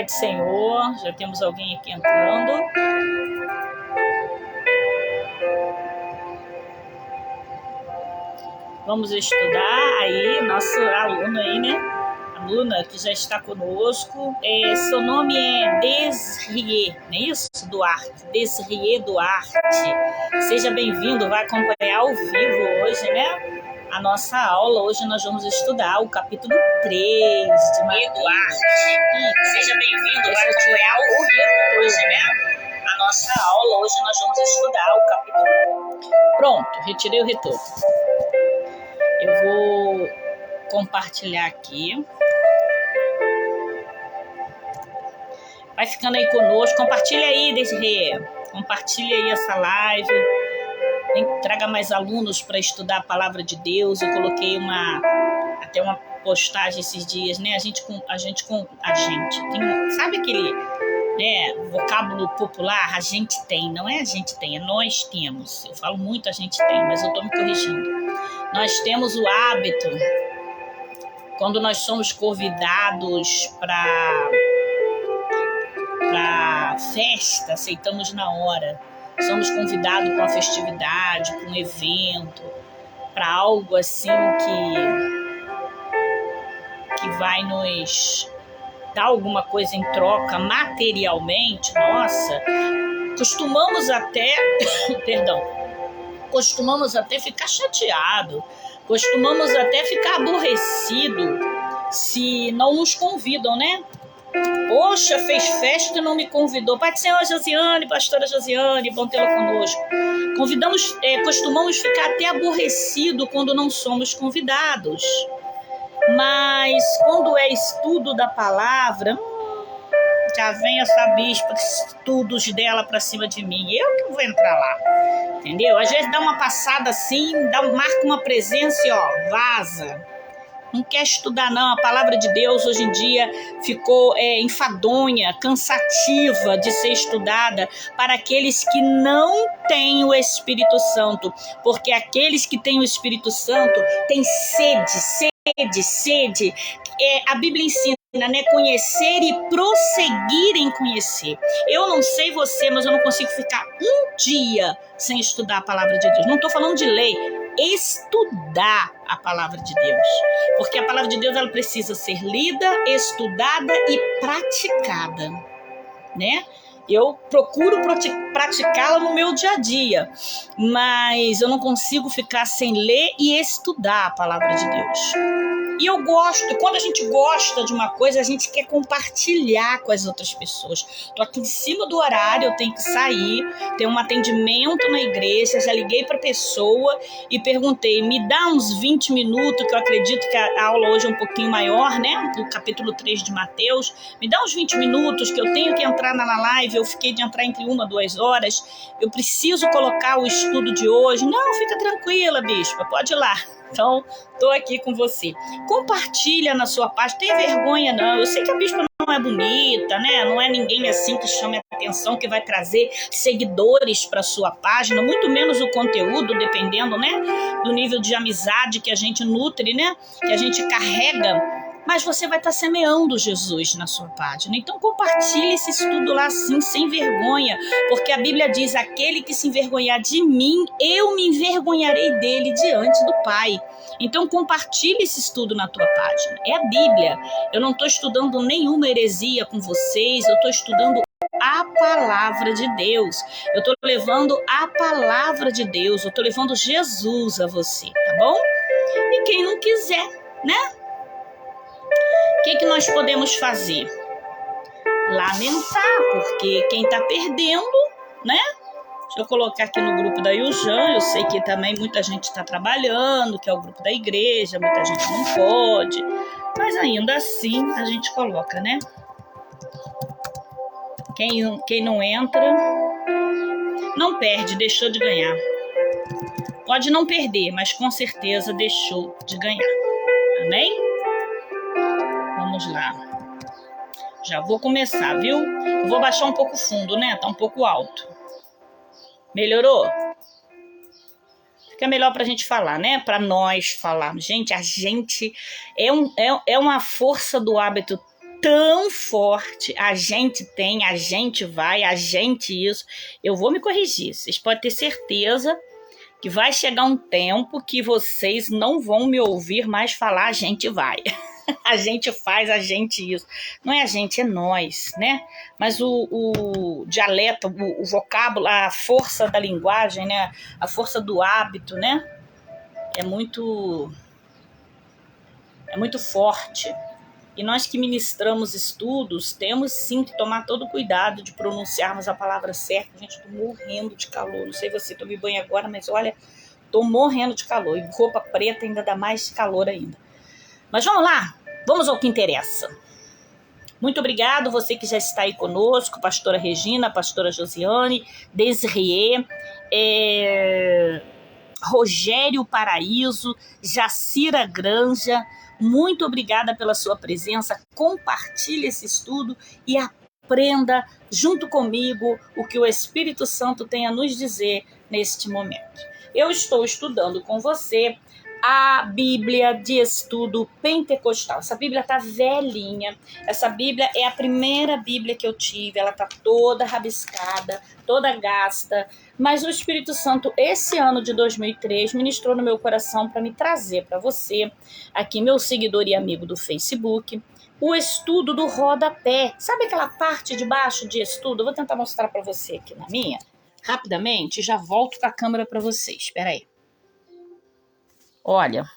do Senhor. Já temos alguém aqui entrando. Vamos estudar aí, nosso aluno aí, né? Aluna que já está conosco. Seu nome é Desrie, não é isso? Duarte. Desrie Duarte. Seja bem-vindo, vai acompanhar ao vivo hoje, né? A nossa aula. Hoje nós vamos estudar o capítulo 3 de Mateus. Duarte. Seja bem-vindo, vai acompanhar ao vivo hoje, né? A nossa aula. Hoje nós vamos estudar o capítulo. Pronto, retirei o retorno. Eu vou compartilhar aqui. Vai ficando aí conosco. Compartilha aí, Desirê. Compartilha aí essa live. Traga mais alunos para estudar a palavra de Deus. Eu coloquei até uma postagem esses dias, né? A gente tem, sabe aquele, né, vocábulo popular? A gente tem, não é a gente tem, é nós temos. Eu falo muito a gente tem, mas eu estou me corrigindo. Nós temos o hábito, quando nós somos convidados para festa, aceitamos na hora. Somos convidados para uma festividade, para um evento, para algo assim que vai nos dar alguma coisa em troca materialmente. Nossa, costumamos até ficar chateado, costumamos até ficar aborrecido se não nos convidam, né? Poxa, fez festa e não me convidou. Pai do Senhor Josiane, pastora Josiane, bom tê-la conosco. Costumamos ficar até aborrecido quando não somos convidados. Mas quando é estudo da palavra, já vem essa bispa, estudos dela pra cima de mim. Eu que vou entrar lá, entendeu? Às vezes dá uma passada assim, marca uma presença e ó, vaza. Não quer estudar não, a palavra de Deus hoje em dia ficou enfadonha, cansativa de ser estudada para aqueles que não têm o Espírito Santo, porque aqueles que têm o Espírito Santo têm sede. A Bíblia ensina, né? Conhecer e prosseguir em conhecer. Eu não sei você, mas eu não consigo ficar um dia sem estudar a palavra de Deus. Não estou falando de lei, estudar a palavra de Deus, porque a palavra de Deus ela precisa ser lida, estudada e praticada, né? Eu procuro praticá-la no meu dia a dia, mas eu não consigo ficar sem ler e estudar a palavra de Deus. E eu gosto, quando a gente gosta de uma coisa, a gente quer compartilhar com as outras pessoas. Estou aqui em cima do horário, eu tenho que sair, tem um atendimento na igreja, já liguei para a pessoa e perguntei, me dá uns 20 minutos, que eu acredito que a aula hoje é um pouquinho maior, né? Do capítulo 3 de Mateus, me dá uns 20 minutos que eu tenho que entrar na live, eu fiquei de entrar entre 1 a 2 horas, eu preciso colocar o estudo de hoje. Não, fica tranquila, bispa, pode ir lá. Então, estou aqui com você. Compartilha na sua página. Tem vergonha, não. Eu sei que a bispa não é bonita, né? Não é ninguém assim que chame a atenção, que vai trazer seguidores para sua página, muito menos o conteúdo, dependendo, né? Do nível de amizade que a gente nutre, né? Que a gente carrega. Mas você vai estar semeando Jesus na sua página. Então compartilhe esse estudo lá assim, sem vergonha. Porque a Bíblia diz, aquele que se envergonhar de mim, eu me envergonharei dele diante do Pai. Então compartilhe esse estudo na tua página. É a Bíblia. Eu não estou estudando nenhuma heresia com vocês, eu estou estudando a palavra de Deus. Eu estou levando a palavra de Deus, eu estou levando Jesus a você, tá bom? E quem não quiser, né? O que nós podemos fazer? Lamentar, porque quem está perdendo, né? Deixa eu colocar aqui no grupo da Yujan, eu sei que também muita gente está trabalhando, que é o grupo da igreja, muita gente não pode, mas ainda assim a gente coloca, né? Quem não entra, não perde, deixou de ganhar. Pode não perder, mas com certeza deixou de ganhar. Amém? Vamos lá. Já vou começar, viu? Eu vou baixar um pouco o fundo, né? Tá um pouco alto. Melhorou? Fica melhor pra gente falar, né? Pra nós falarmos. Gente, a gente é uma força do hábito tão forte, a gente tem, a gente vai, a gente isso. Eu vou me corrigir, vocês podem ter certeza que vai chegar um tempo que vocês não vão me ouvir mais falar a gente vai. A gente faz, a gente isso. Não é a gente, é nós, né? Mas o dialeto, o vocábulo, a força da linguagem, né? A força do hábito, né? É muito forte. E nós que ministramos estudos, temos sim que tomar todo o cuidado de pronunciarmos a palavra certa. Gente, estou morrendo de calor. Não sei você, tomei banho agora, mas olha, estou morrendo de calor. E roupa preta ainda dá mais calor ainda. Mas vamos lá, vamos ao que interessa. Muito obrigado, você que já está aí conosco, pastora Regina, pastora Josiane, Desirê, Rogério Paraíso, Jacira Granja. Muito obrigada pela sua presença. Compartilhe esse estudo e aprenda junto comigo o que o Espírito Santo tem a nos dizer neste momento. Eu estou estudando com você a Bíblia de Estudo Pentecostal. Essa Bíblia está velhinha. Essa Bíblia é a primeira Bíblia que eu tive. Ela está toda rabiscada, toda gasta. Mas o Espírito Santo, esse ano de 2003, ministrou no meu coração para me trazer para você, aqui meu seguidor e amigo do Facebook, o estudo do rodapé. Sabe aquela parte de baixo de estudo? Eu vou tentar mostrar para você aqui na minha, rapidamente, já volto com a câmera para vocês. Espera aí. Olha,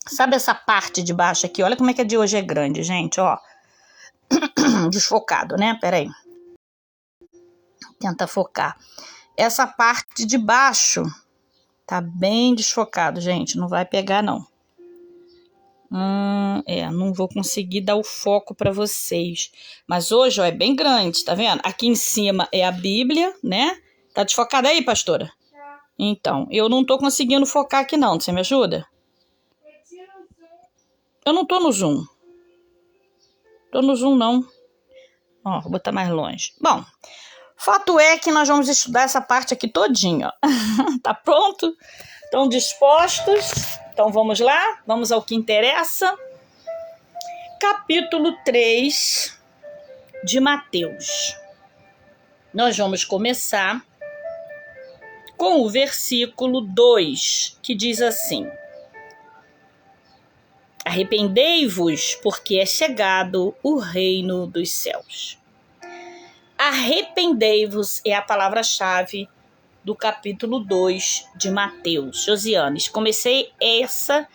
sabe essa parte de baixo aqui? Olha como é que a de hoje é grande, gente, ó. Desfocado, né? Peraí. Tenta focar. Essa parte de baixo tá bem desfocado, gente. Não vai pegar, não. Não vou conseguir dar o foco para vocês. Mas hoje, ó, é bem grande, tá vendo? Aqui em cima é a Bíblia, né? Tá desfocada aí, pastora? Então, eu não tô conseguindo focar aqui não, você me ajuda? Eu não tô no zoom. Tô no zoom não. Ó, vou botar mais longe. Bom, fato é que nós vamos estudar essa parte aqui todinha, ó. Tá pronto? Estão dispostos? Então vamos lá? Vamos ao que interessa. Capítulo 3 de Mateus. Nós vamos começar com o versículo 2, que diz assim: arrependei-vos, porque é chegado o reino dos céus. Arrependei-vos é a palavra-chave do capítulo 2 de Mateus. Josiane, comecei essa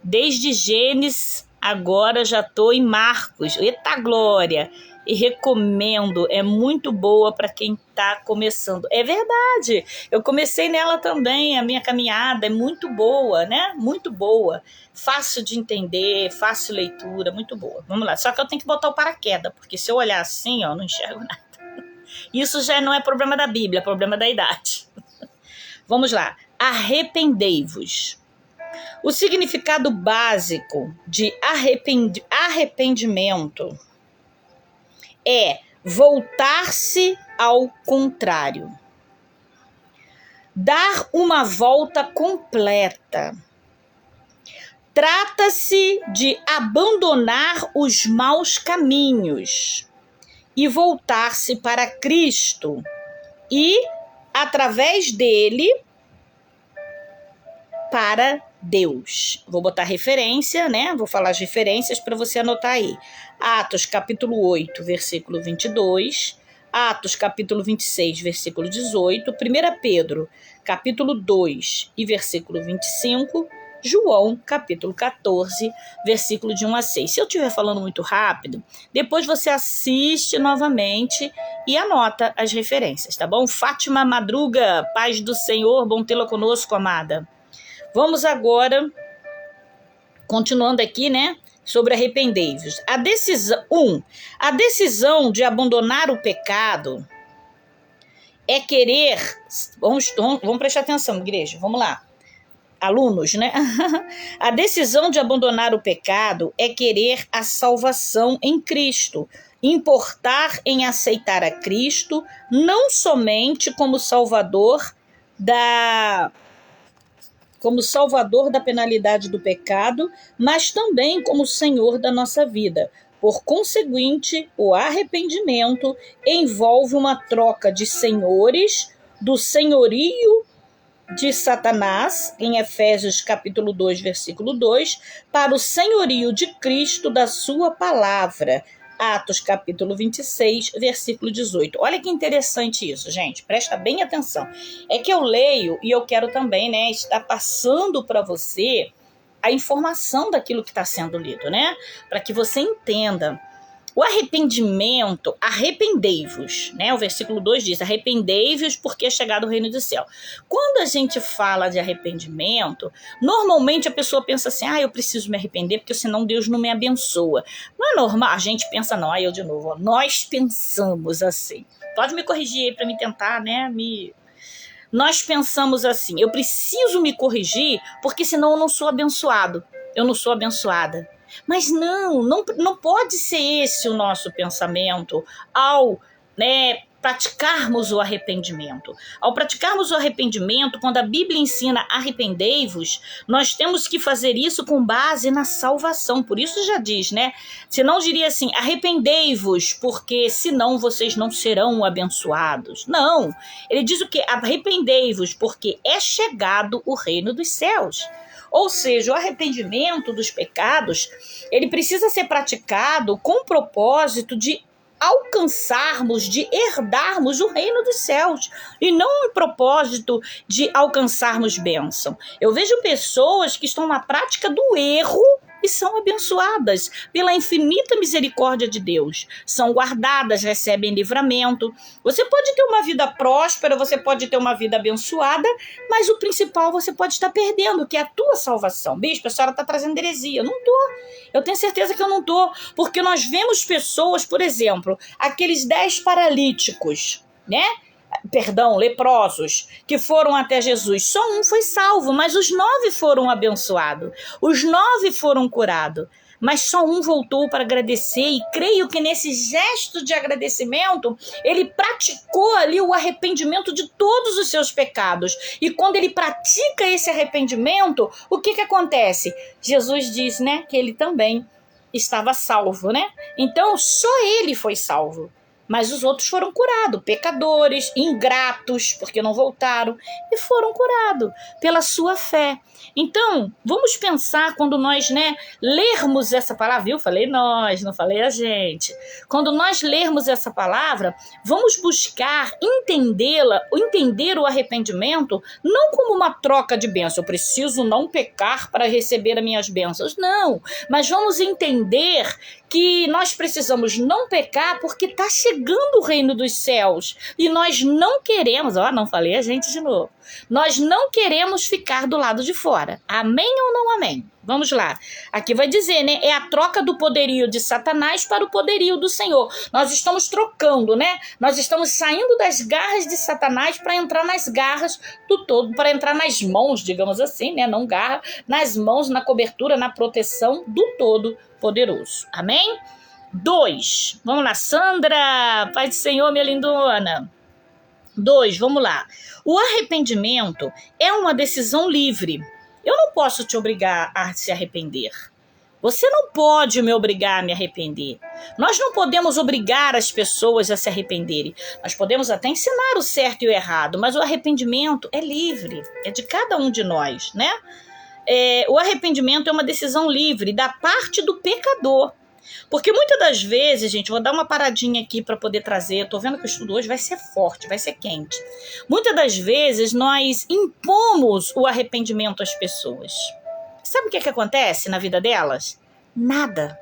desde Gênesis, agora já estou em Marcos. Eita glória! E recomendo, é muito boa para quem está começando. É verdade, eu comecei nela também, a minha caminhada é muito boa, né? Muito boa, fácil de entender, fácil leitura, muito boa. Vamos lá, só que eu tenho que botar o paraquedas, porque se eu olhar assim, ó, não enxergo nada. Isso já não é problema da Bíblia, é problema da idade. Vamos lá, arrependei-vos. O significado básico de arrependimento é voltar-se ao contrário. Dar uma volta completa. Trata-se de abandonar os maus caminhos e voltar-se para Cristo e, através dele, para Deus. Vou botar referência, né? Vou falar as referências para você anotar aí. Atos, capítulo 8, versículo 22. Atos, capítulo 26, versículo 18. 1 Pedro, capítulo 2 e versículo 25. João, capítulo 14, versículo de 1 a 6. Se eu estiver falando muito rápido, depois você assiste novamente e anota as referências, tá bom? Fátima Madruga, paz do Senhor, bom tê-la conosco, amada. Vamos agora, continuando aqui, né, sobre arrependei-vos. A decisão de abandonar o pecado é querer... Vamos prestar atenção, igreja, vamos lá. Alunos, né? A decisão de abandonar o pecado é querer a salvação em Cristo, importar em aceitar a Cristo, não somente como Salvador da penalidade do pecado, mas também como Senhor da nossa vida. Por conseguinte, o arrependimento envolve uma troca de senhores do senhorio de Satanás, em Efésios capítulo 2, versículo 2, para o senhorio de Cristo da sua palavra. Atos capítulo 26, versículo 18. Olha que interessante isso, gente. Presta bem atenção. É que eu leio e eu quero também, né, estar passando para você a informação daquilo que está sendo lido, né? Para que você entenda. O arrependimento, arrependei-vos, né? O versículo 2 diz, arrependei-vos porque é chegado o reino do céu. Quando a gente fala de arrependimento, normalmente a pessoa pensa assim, eu preciso me arrepender porque senão Deus não me abençoa. Não é normal, a gente pensa, não, eu de novo, nós pensamos assim. Pode me corrigir aí para me tentar, né, Nós pensamos assim, eu preciso me corrigir porque senão eu não sou abençoado, eu não sou abençoada. Mas não pode ser esse o nosso pensamento ao, praticarmos o arrependimento. Ao praticarmos o arrependimento, quando a Bíblia ensina arrependei-vos, nós temos que fazer isso com base na salvação. Por isso já diz, né? Senão diria assim, arrependei-vos, porque senão vocês não serão abençoados. Não, ele diz o quê? Arrependei-vos, porque é chegado o reino dos céus. Ou seja, o arrependimento dos pecados, ele precisa ser praticado com o propósito de alcançarmos, de herdarmos o reino dos céus, e não o propósito de alcançarmos bênção. Eu vejo pessoas que estão na prática do erro e são abençoadas pela infinita misericórdia de Deus. São guardadas, recebem livramento. Você pode ter uma vida próspera, você pode ter uma vida abençoada, mas o principal você pode estar perdendo, que é a tua salvação. Bispo, a senhora está trazendo heresia. Eu não estou. Eu tenho certeza que eu não estou, porque nós vemos pessoas, por exemplo, aqueles 10 paralíticos, leprosos, que foram até Jesus. Só um foi salvo, mas os 9 foram abençoados. Os 9 foram curados. Mas só um voltou para agradecer, e creio que nesse gesto de agradecimento, ele praticou ali o arrependimento de todos os seus pecados. E quando ele pratica esse arrependimento, o que acontece? Jesus diz, que ele também estava salvo, Então, só ele foi salvo. Mas os outros foram curados, pecadores, ingratos, porque não voltaram, e foram curados pela sua fé. Então, vamos pensar quando nós, lermos essa palavra, viu? Falei nós, não falei a gente. Quando nós lermos essa palavra, vamos buscar entendê-la, entender o arrependimento, não como uma troca de bênção. Eu preciso não pecar para receber as minhas bênçãos. Não, mas vamos entender que nós precisamos não pecar porque está chegando o reino dos céus. E nós não queremos, não falei a gente de novo, nós não queremos ficar do lado de fora. Amém ou não amém? Vamos lá. Aqui vai dizer, é a troca do poderio de Satanás para o poderio do Senhor. Nós estamos trocando, Nós estamos saindo das garras de Satanás para entrar nas garras do todo, para entrar nas mãos, digamos assim, não garra, nas mãos, na cobertura, na proteção do Todo-Poderoso. Amém? 2. Vamos lá, Sandra. Pai do Senhor, minha lindona. 2, vamos lá. O arrependimento é uma decisão livre. Eu não posso te obrigar a se arrepender. Você não pode me obrigar a me arrepender. Nós não podemos obrigar as pessoas a se arrependerem. Nós podemos até ensinar o certo e o errado, mas o arrependimento é livre, é de cada um de nós, O arrependimento é uma decisão livre da parte do pecador. Porque muitas das vezes, gente, vou dar uma paradinha aqui para poder trazer, tô vendo que o estudo hoje vai ser forte, vai ser quente. Muitas das vezes nós impomos o arrependimento às pessoas. Sabe o que acontece na vida delas? Nada.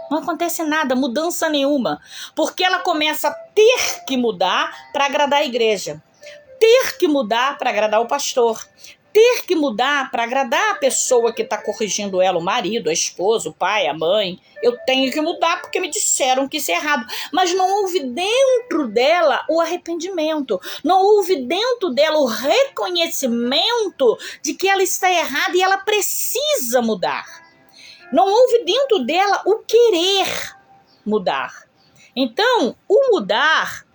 Não acontece nada, mudança nenhuma. Porque ela começa a ter que mudar para agradar a igreja. Ter que mudar para agradar o pastor. Ter que mudar para agradar a pessoa que está corrigindo ela, o marido, a esposa, o pai, a mãe. Eu tenho que mudar porque me disseram que isso é errado. Mas não houve dentro dela o arrependimento. Não houve dentro dela o reconhecimento de que ela está errada e ela precisa mudar. Não houve dentro dela o querer mudar. Então, o mudar...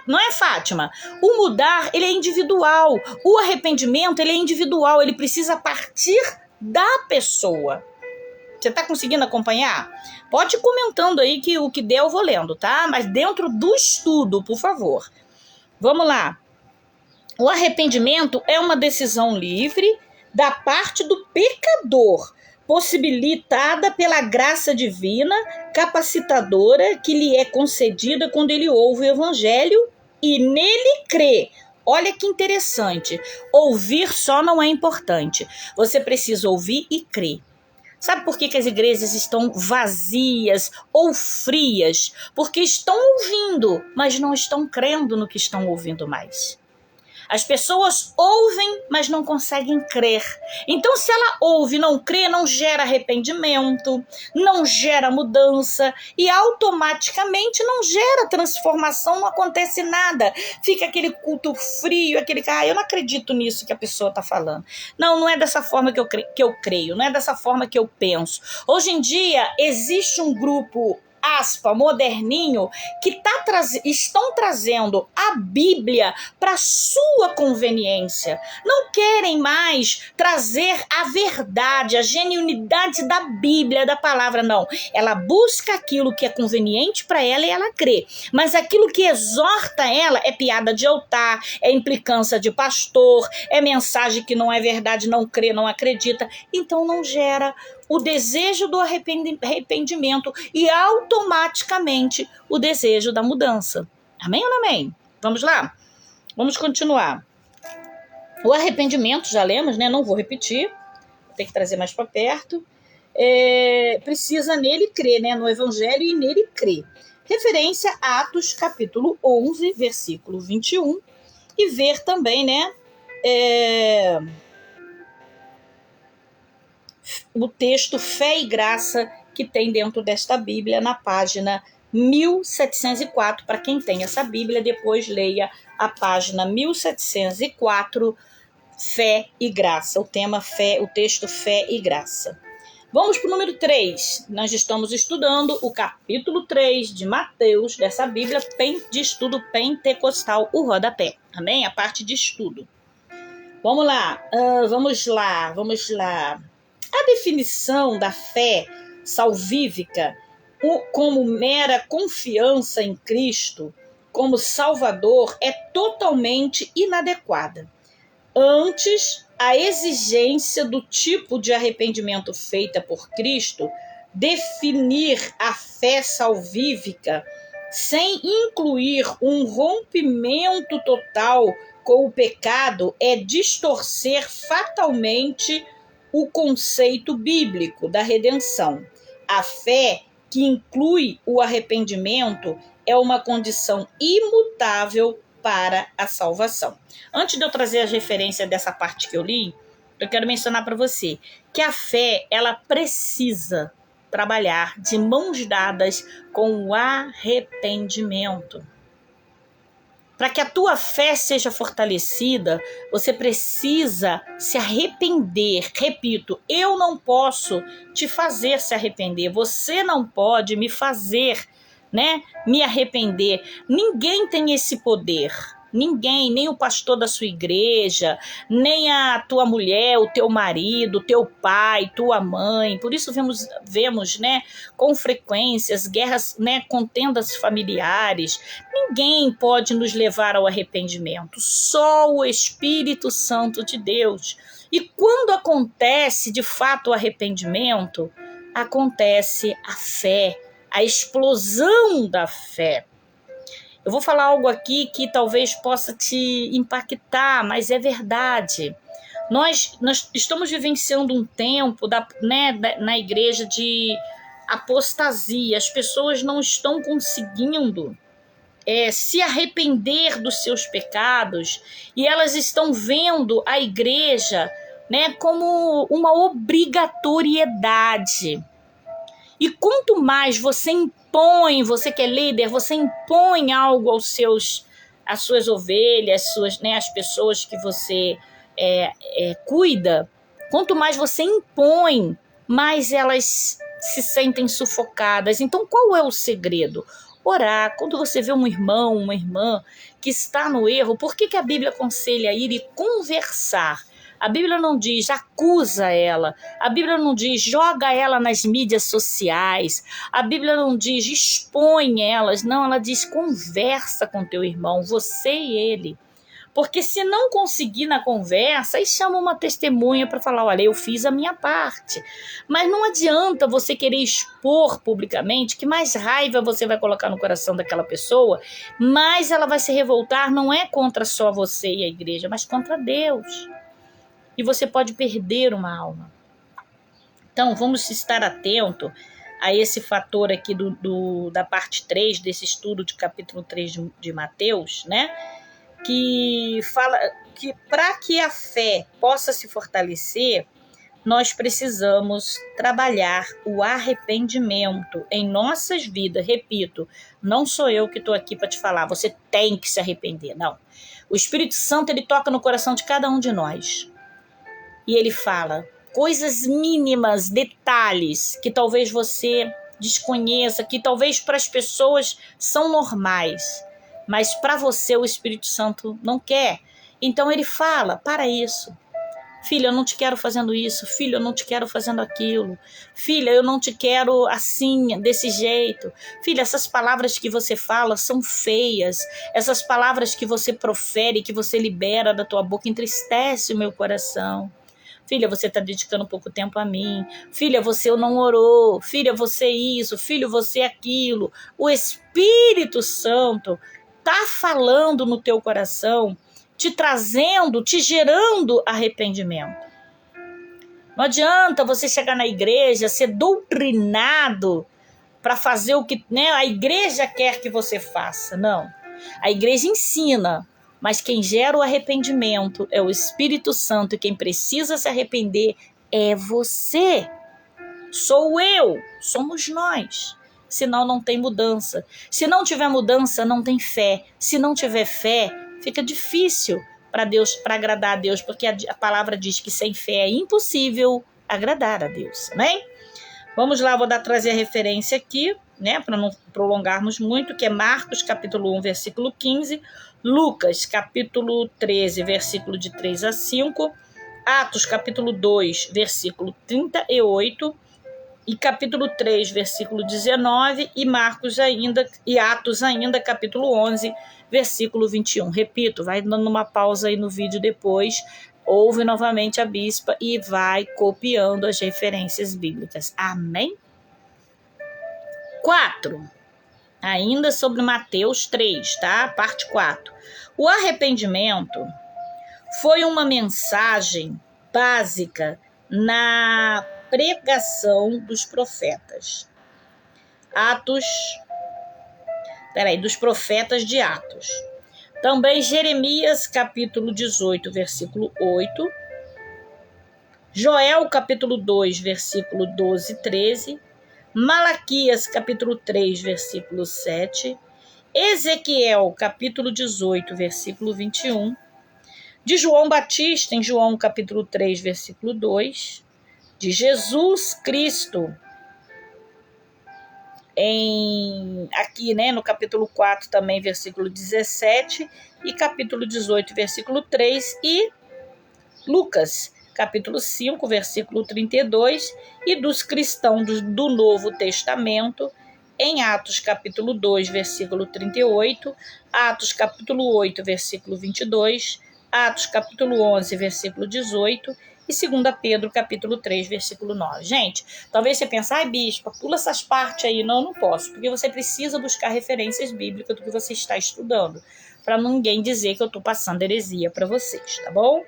Não é, Fátima? O mudar, ele é individual. O arrependimento, ele é individual. Ele precisa partir da pessoa. Você está conseguindo acompanhar? Pode ir comentando aí que o que der eu vou lendo, tá? Mas dentro do estudo, por favor. Vamos lá. O arrependimento é uma decisão livre da parte do pecador, possibilitada pela graça divina, capacitadora que lhe é concedida quando ele ouve o evangelho e nele crê. Olha que interessante. Ouvir só não é importante. Você precisa ouvir e crer. Sabe por que as igrejas estão vazias ou frias? Porque estão ouvindo, mas não estão crendo no que estão ouvindo mais. As pessoas ouvem, mas não conseguem crer. Então, se ela ouve e não crê, não gera arrependimento, não gera mudança e automaticamente não gera transformação, não acontece nada. Fica aquele culto frio, aquele eu não acredito nisso que a pessoa está falando. Não é dessa forma que eu creio, não é dessa forma que eu penso. Hoje em dia, existe um grupo moderninho, que estão trazendo a Bíblia para sua conveniência. Não querem mais trazer a verdade, a genuinidade da Bíblia, da palavra, não. Ela busca aquilo que é conveniente para ela e ela crê. Mas aquilo que exorta ela é piada de altar, é implicância de pastor, é mensagem que não é verdade, não crê, não acredita. Então não gera o desejo do arrependimento e automaticamente o desejo da mudança. Amém ou não amém? Vamos lá? Vamos continuar. O arrependimento, já lemos, né? Não vou repetir, tem que trazer mais para perto. Precisa nele crer, né? No evangelho e nele crer. Referência a Atos capítulo 11, versículo 21. E ver também, né? O texto Fé e Graça que tem dentro desta Bíblia na página 1704. Para quem tem essa Bíblia, depois leia a página 1704, Fé e Graça. O tema Fé, o texto Fé e Graça. Vamos para o número 3. Nós estamos estudando o capítulo 3 de Mateus, dessa Bíblia de estudo pentecostal, o rodapé. Amém? A parte de estudo. Vamos lá. Vamos lá. A definição da fé salvífica como mera confiança em Cristo como Salvador é totalmente inadequada. Antes, a exigência do tipo de arrependimento feita por Cristo, definir a fé salvífica sem incluir um rompimento total com o pecado é distorcer fatalmente o conceito bíblico da redenção. A fé que inclui o arrependimento é uma condição imutável para a salvação. Antes de eu trazer as referências dessa parte que eu li, eu quero mencionar para você que a fé, ela precisa trabalhar de mãos dadas com o arrependimento. Para que a tua fé seja fortalecida, você precisa se arrepender. Repito, eu não posso te fazer se arrepender. Você não pode me fazer, me arrepender. Ninguém tem esse poder. Ninguém, nem o pastor da sua igreja, nem a tua mulher, o teu marido, o teu pai, tua mãe. Por isso vemos com frequências, guerras, contendas familiares. Ninguém pode nos levar ao arrependimento, só o Espírito Santo de Deus. E quando acontece de fato o arrependimento, acontece a fé, a explosão da fé. Eu vou falar algo aqui que talvez possa te impactar, mas é verdade. Nós estamos vivenciando um tempo na igreja de apostasia. As pessoas não estão conseguindo se arrepender dos seus pecados e elas estão vendo a igreja como uma obrigatoriedade. E quanto mais você impõe, você que é líder, você impõe algo às suas ovelhas, as pessoas que você cuida, quanto mais você impõe, mais elas se sentem sufocadas. Então, qual é o segredo? Orar. Quando você vê um irmão, uma irmã que está no erro, por que a Bíblia aconselha ir e conversar? A Bíblia não diz acusa ela. A Bíblia não diz joga ela nas mídias sociais. A Bíblia não diz expõe elas. Não, ela diz conversa com teu irmão, você e ele. Porque se não conseguir na conversa, aí chama uma testemunha para falar, olha, eu fiz a minha parte. Mas não adianta você querer expor publicamente, que mais raiva você vai colocar no coração daquela pessoa, mais ela vai se revoltar, não é contra só você e a igreja, mas contra Deus. E você pode perder uma alma. Então, vamos estar atento a esse fator aqui da parte 3, desse estudo de capítulo 3 de Mateus, né? Que fala que para que a fé possa se fortalecer, nós precisamos trabalhar o arrependimento em nossas vidas. Repito, não sou eu que estou aqui para te falar, você tem que se arrepender, não. O Espírito Santo, ele toca no coração de cada um de nós. E ele fala coisas mínimas, detalhes, que talvez você desconheça, que talvez para as pessoas são normais. Mas para você o Espírito Santo não quer. Então ele fala, para isso. Filha, eu não te quero fazendo isso. Filho, eu não te quero fazendo aquilo. Filha, eu não te quero assim, desse jeito. Filha, essas palavras que você fala são feias. Essas palavras que você profere, que você libera da tua boca, entristece o meu coração. Filha, você está dedicando pouco tempo a mim. Filha, você não orou. Filha, você isso. Filho, você aquilo. O Espírito Santo está falando no teu coração, te trazendo, te gerando arrependimento. Não adianta você chegar na igreja, ser doutrinado para fazer o que, né, a igreja quer que você faça. Não. A igreja ensina, mas quem gera o arrependimento é o Espírito Santo, e quem precisa se arrepender é você. Sou eu, somos nós. Senão não tem mudança. Se não tiver mudança, não tem fé. Se não tiver fé, fica difícil para Deus, para agradar a Deus, porque a palavra diz que sem fé é impossível agradar a Deus, né? Vamos lá, vou trazer a referência aqui, né, para não prolongarmos muito, que é Marcos capítulo 1, versículo 15, Lucas capítulo 13, versículo de 3 a 5, Atos capítulo 2, versículo 38, e capítulo 3, versículo 19, e Marcos ainda, e Atos ainda, capítulo 11, versículo 21. Repito, vai dando uma pausa aí no vídeo depois, ouve novamente a bispa e vai copiando as referências bíblicas. Amém? 4. Ainda sobre Mateus 3, tá? Parte 4. O arrependimento foi uma mensagem básica na pregação dos profetas. Dos profetas de Atos. Também Jeremias, capítulo 18, versículo 8. Joel, capítulo 2, versículo 12 e 13. Malaquias, capítulo 3, versículo 7. Ezequiel, capítulo 18, versículo 21. De João Batista, em João, capítulo 3, versículo 2. De Jesus Cristo, aqui, né, no capítulo 4 também, versículo 17, e capítulo 18, versículo 3, e Lucas, capítulo 5, versículo 32, e dos cristãos do Novo Testamento, em Atos, capítulo 2, versículo 38, Atos, capítulo 8, versículo 22, Atos, capítulo 11, versículo 18, e 2 Pedro, capítulo 3, versículo 9. Gente, talvez você pense, bispa, pula essas partes aí. Não posso, porque você precisa buscar referências bíblicas do que você está estudando, para ninguém dizer que eu estou passando heresia para vocês, tá bom?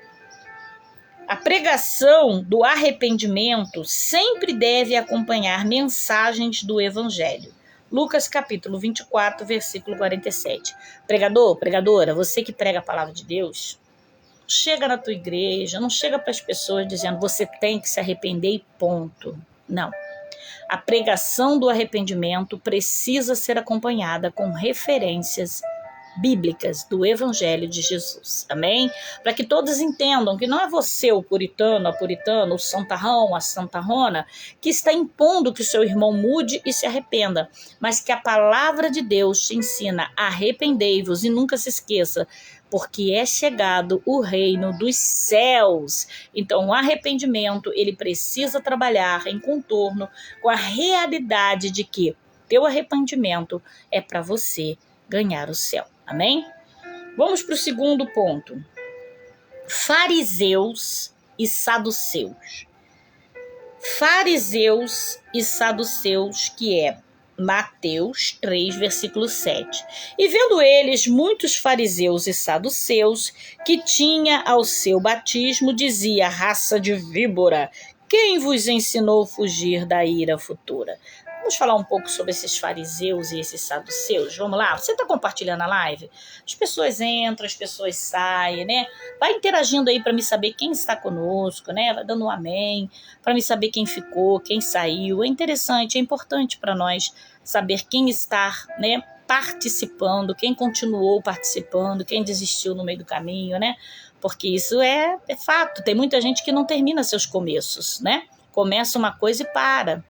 A pregação do arrependimento sempre deve acompanhar mensagens do Evangelho. Lucas, capítulo 24, versículo 47. Pregador, pregadora, você que prega a palavra de Deus, chega na tua igreja, não chega para as pessoas dizendo você tem que se arrepender e ponto. Não. A pregação do arrependimento precisa ser acompanhada com referências bíblicas do Evangelho de Jesus. Amém? Para que todos entendam que não é você, o puritano, a puritana, o santarrão, a santarrona, que está impondo que o seu irmão mude e se arrependa, mas que a palavra de Deus te ensina: arrependei-vos, e nunca se esqueça, porque é chegado o reino dos céus. Então, o arrependimento, ele precisa trabalhar em contorno com a realidade de que teu arrependimento é para você ganhar o céu. Amém? Vamos para o segundo ponto. Fariseus e saduceus. Fariseus e saduceus, que é Mateus 3, versículo 7. E vendo eles muitos fariseus e saduceus, que tinha ao seu batismo, dizia: raça de víbora, quem vos ensinou a fugir da ira futura? Vamos falar um pouco sobre esses fariseus e esses saduceus? Vamos lá? Você está compartilhando a live? As pessoas entram, as pessoas saem, né? Vai interagindo aí para me saber quem está conosco, né? Vai dando um amém, para me saber quem ficou, quem saiu. É interessante, é importante para nós saber quem está, né, participando, quem continuou participando, quem desistiu no meio do caminho, né? Porque isso é fato. Tem muita gente que não termina seus começos, né? Começa uma coisa e para.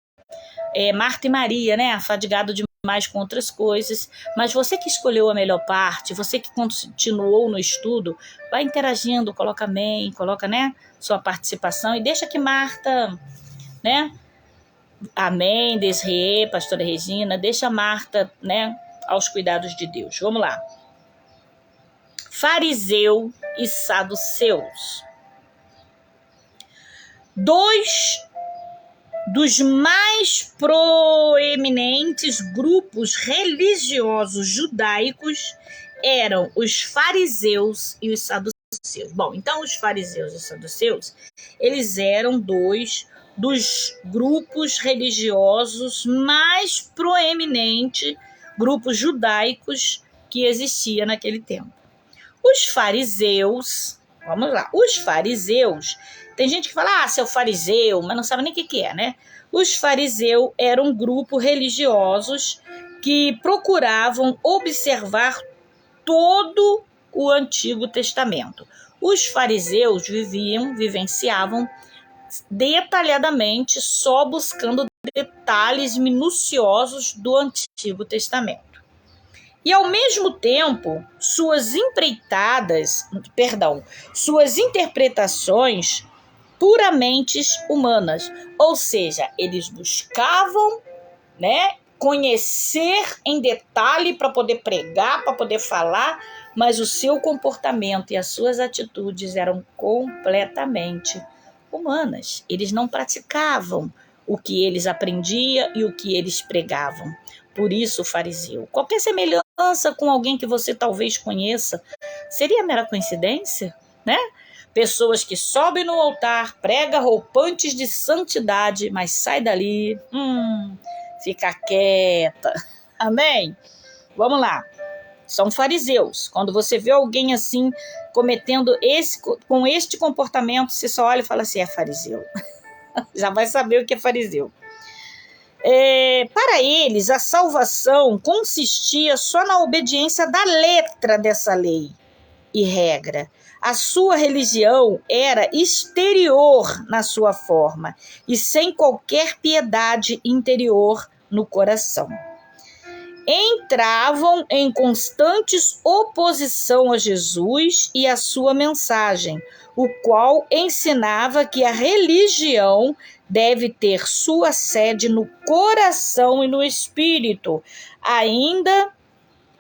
Marta e Maria, né? Afadigado demais com outras coisas. Mas você que escolheu a melhor parte, você que continuou no estudo, vai interagindo, coloca amém, coloca, né, sua participação e deixa que Marta, né? Amém, Desrê, pastora Regina, deixa Marta, né, aos cuidados de Deus. Vamos lá. Fariseu e saduceus. Dois dos mais proeminentes grupos religiosos judaicos eram os fariseus e os saduceus. Bom, então os fariseus e os saduceus, eles eram dois dos grupos religiosos mais proeminentes, grupos judaicos que existia naquele tempo. Os fariseus, vamos lá, os fariseus, tem gente que fala, seu fariseu, mas não sabe nem o que é, né? Os fariseus eram um grupo religiosos que procuravam observar todo o Antigo Testamento. Os fariseus vivenciavam detalhadamente, só buscando detalhes minuciosos do Antigo Testamento. E, ao mesmo tempo, suas interpretações puramente humanas. Ou seja, eles buscavam, né, conhecer em detalhe para poder pregar, para poder falar, mas o seu comportamento e as suas atitudes eram completamente humanas. Eles não praticavam o que eles aprendiam e o que eles pregavam. Por isso, o fariseu. Qualquer semelhança com alguém que você talvez conheça seria mera coincidência, né? Pessoas que sobem no altar, pregam roupantes de santidade, mas sai dali, fica quieta. Amém? Vamos lá. São fariseus. Quando você vê alguém assim, cometendo com este comportamento, você só olha e fala assim, é fariseu. Já vai saber o que é fariseu. Para eles, a salvação consistia só na obediência da letra dessa lei e regra. A sua religião era exterior na sua forma e sem qualquer piedade interior no coração. Entravam em constantes oposição a Jesus e a sua mensagem, o qual ensinava que a religião deve ter sua sede no coração e no espírito, ainda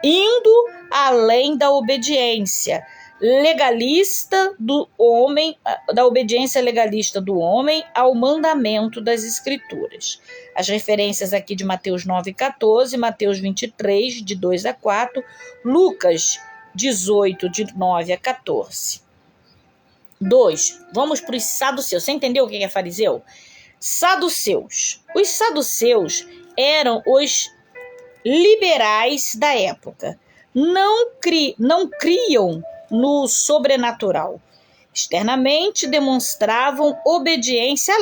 indo além da obediência legalista do homem, da obediência legalista do homem ao mandamento das Escrituras. As referências aqui de Mateus 9,14, Mateus 23, de 2 a 4, Lucas 18, de 9 a 14. 2. Vamos para os saduceus. Você entendeu o que é fariseu? Saduceus. Os saduceus eram os liberais da época. Não criam no sobrenatural. Externamente demonstravam obediência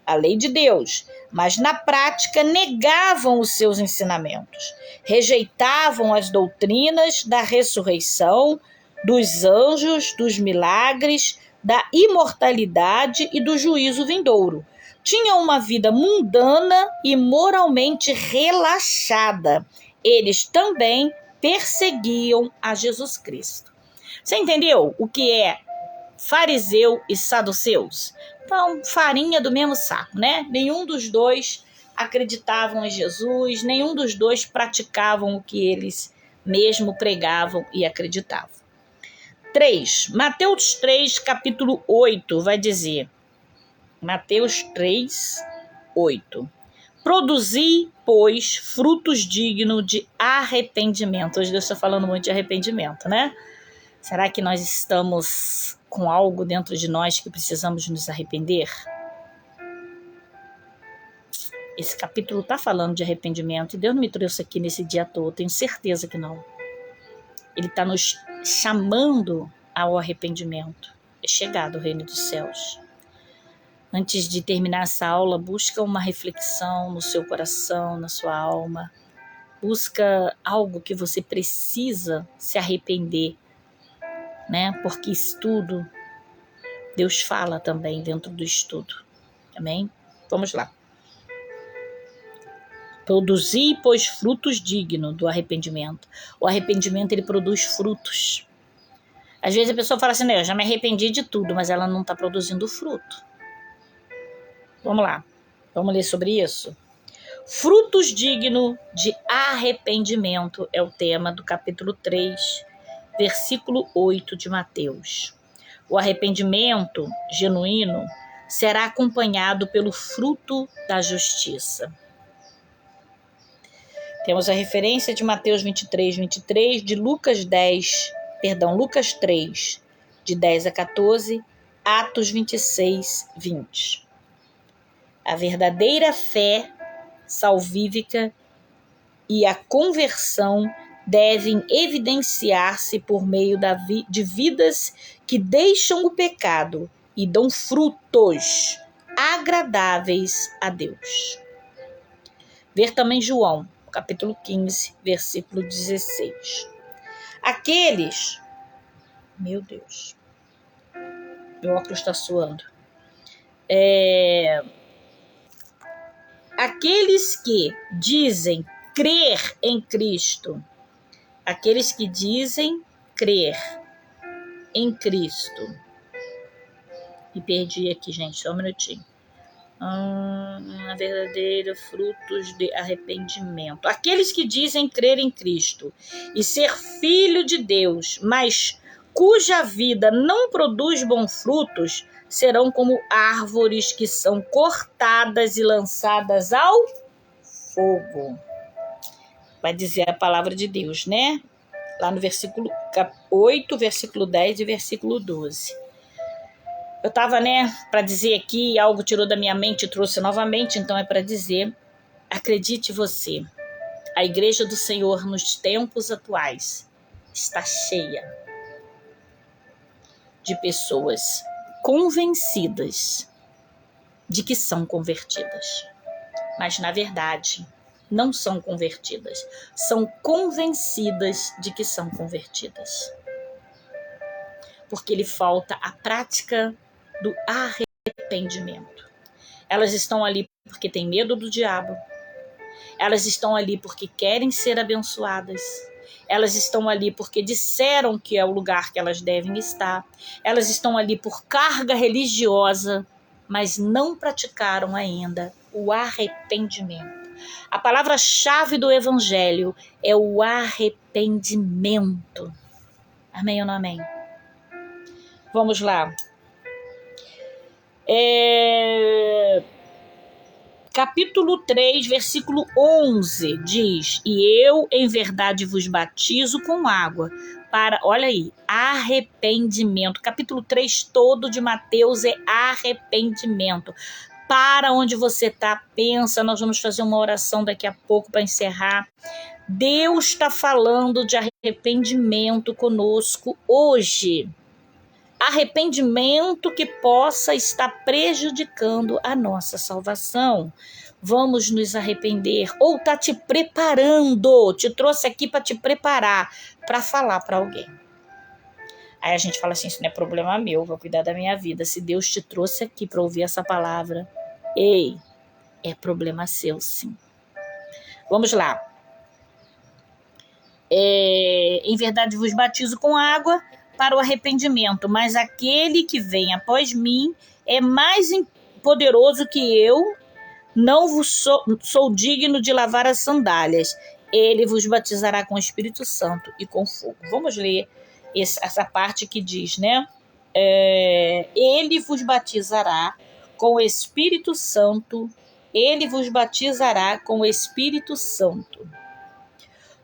à lei de Deus, mas na prática negavam os seus ensinamentos. Rejeitavam as doutrinas da ressurreição, dos anjos, dos milagres, da imortalidade e do juízo vindouro. Tinham uma vida mundana e moralmente relaxada. Eles também perseguiam a Jesus Cristo. Você entendeu o que é fariseu e saduceus? Então, farinha do mesmo saco, né? Nenhum dos dois acreditavam em Jesus, nenhum dos dois praticavam o que eles mesmo pregavam e acreditavam. 3. Mateus 3, capítulo 8, vai dizer, Mateus 3, 8. Produzi, pois, frutos dignos de arrependimento. Hoje Deus está falando muito de arrependimento, né? Será que nós estamos com algo dentro de nós que precisamos nos arrepender? Esse capítulo está falando de arrependimento e Deus não me trouxe aqui nesse dia todo, tenho certeza que não. Ele está nos chamando ao arrependimento. É chegado o reino dos céus. Antes de terminar essa aula, busca uma reflexão no seu coração, na sua alma. Busca algo que você precisa se arrepender, né? Porque estudo, Deus fala também dentro do estudo. Amém? Vamos lá. Produzi, pois, frutos dignos do arrependimento. O arrependimento, ele produz frutos. Às vezes a pessoa fala assim, eu já me arrependi de tudo, mas ela não está produzindo fruto. Vamos lá, vamos ler sobre isso? Frutos dignos de arrependimento é o tema do capítulo 3, versículo 8 de Mateus. O arrependimento genuíno será acompanhado pelo fruto da justiça. Temos a referência de Mateus 23, 23, de Lucas 3, de 10 a 14, Atos 26, 20. A verdadeira fé salvífica e a conversão devem evidenciar-se por meio de vidas que deixam o pecado e dão frutos agradáveis a Deus. Ver também João, capítulo 15, versículo 16. Aqueles... Meu Deus. Meu óculos está suando. Aqueles que dizem crer em Cristo. Aqueles que dizem crer em Cristo. Me perdi aqui, gente. Só um minutinho. Verdadeiro frutos de arrependimento. Aqueles que dizem crer em Cristo e ser filho de Deus, mas cuja vida não produz bons frutos, serão como árvores que são cortadas e lançadas ao fogo. Vai dizer a palavra de Deus, né? Lá no versículo 8, versículo 10 e versículo 12. Eu estava, para dizer aqui, algo tirou da minha mente e trouxe novamente, então é para dizer, acredite você, a Igreja do Senhor nos tempos atuais está cheia de pessoas convencidas de que são convertidas, mas na verdade não são convertidas, são convencidas de que são convertidas, porque lhe falta a prática do arrependimento. Elas estão ali porque têm medo do diabo, elas estão ali porque querem ser abençoadas, elas estão ali porque disseram que é o lugar que elas devem estar, elas estão ali por carga religiosa, mas não praticaram ainda o arrependimento. A palavra-chave do evangelho é o arrependimento. Amém ou não amém? Vamos lá. Capítulo 3, versículo 11, diz: E eu, em verdade, vos batizo com água para, olha aí, arrependimento. Capítulo 3 todo de Mateus é arrependimento. Para onde você está, pensa, nós vamos fazer uma oração daqui a pouco para encerrar. Deus está falando de arrependimento conosco hoje. Arrependimento que possa estar prejudicando a nossa salvação. Vamos nos arrepender. Ou está te preparando, te trouxe aqui para te preparar, para falar para alguém. Aí a gente fala assim, isso não é problema meu, vou cuidar da minha vida. Se Deus te trouxe aqui para ouvir essa palavra, ei, é problema seu, sim. Vamos lá. Em verdade vos batizo com água para o arrependimento, mas aquele que vem após mim é mais poderoso que eu, não vos sou digno de lavar as sandálias. Ele vos batizará com o Espírito Santo e com fogo. Vamos ler essa parte que diz, né? Ele vos batizará com o Espírito Santo. Ele vos batizará com o Espírito Santo.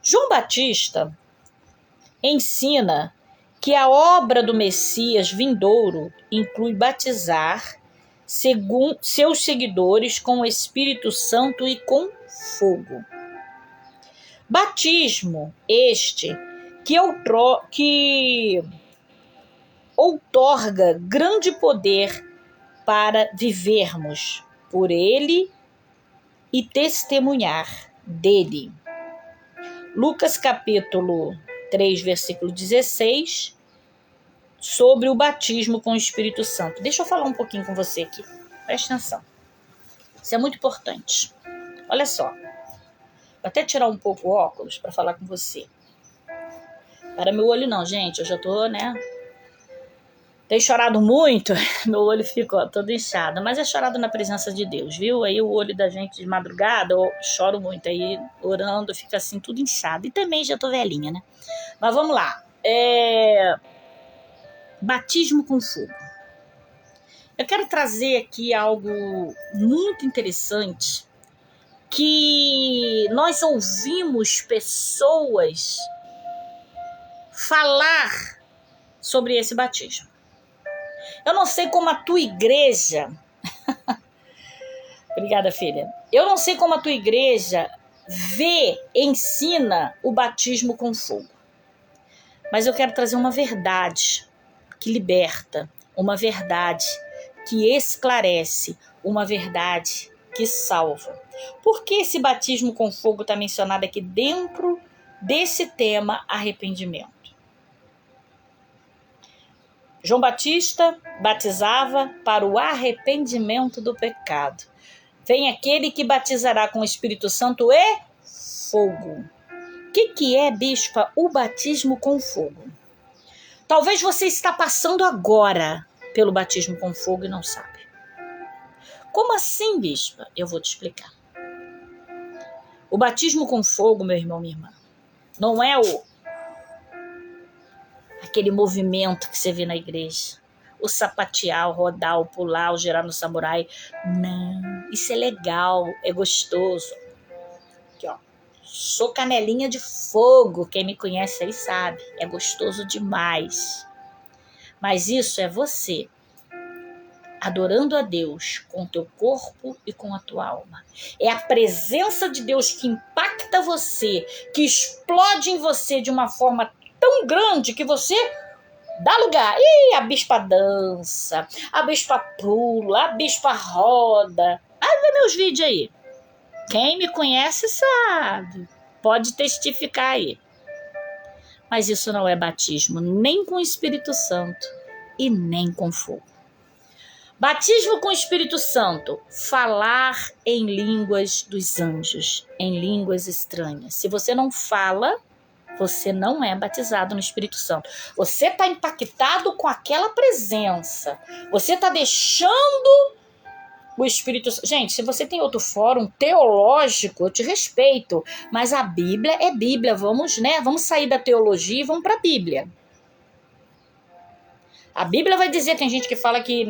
João Batista ensina que a obra do Messias vindouro inclui batizar seus seguidores com o Espírito Santo e com fogo. Batismo este que outorga grande poder para vivermos por ele e testemunhar dele. Lucas capítulo 3, versículo 16, sobre o batismo com o Espírito Santo. Deixa eu falar um pouquinho com você aqui. Presta atenção. Isso é muito importante. Olha só. Vou até tirar um pouco o óculos para falar com você. Para meu olho não, gente. Eu já tô, né? Tenho chorado muito. Meu olho ficou todo inchado. Mas é chorado na presença de Deus, viu? Aí o olho da gente de madrugada, eu choro muito. Aí orando, fica assim tudo inchado. E também já tô velhinha, né? Mas vamos lá. Batismo com fogo. Eu quero trazer aqui algo muito interessante, que nós ouvimos pessoas falar sobre esse batismo. Eu não sei como a tua igreja... Obrigada, filha. Eu não sei como a tua igreja ensina o batismo com fogo. Mas eu quero trazer uma verdade que liberta, uma verdade que esclarece, uma verdade que salva. Por que esse batismo com fogo está mencionado aqui dentro desse tema arrependimento? João Batista batizava para o arrependimento do pecado. Vem aquele que batizará com o Espírito Santo e fogo. O que é, bispa, o batismo com fogo? Talvez você está passando agora pelo batismo com fogo e não sabe. Como assim, bispa? Eu vou te explicar. O batismo com fogo, meu irmão, minha irmã, não é aquele movimento que você vê na igreja. O sapatear, o rodar, o pular, o girar no samurai. Não, isso é legal, é gostoso. Aqui, ó. Sou canelinha de fogo, quem me conhece aí sabe. É gostoso demais. Mas isso é você adorando a Deus com o teu corpo e com a tua alma. É a presença de Deus que impacta você, que explode em você de uma forma tão grande que você dá lugar. Ih, a bispa dança, a bispa pula, a bispa roda. Vê meus vídeos aí. Quem me conhece sabe. Pode testificar aí. Mas isso não é batismo nem com o Espírito Santo e nem com fogo. Batismo com o Espírito Santo, falar em línguas dos anjos, em línguas estranhas. Se você não fala, você não é batizado no Espírito Santo. Você está impactado com aquela presença. Você está deixando o Espírito Santo. Gente, se você tem outro fórum teológico, eu te respeito. Mas a Bíblia é Bíblia. Vamos sair da teologia e vamos para a Bíblia. A Bíblia vai dizer, tem gente que fala que,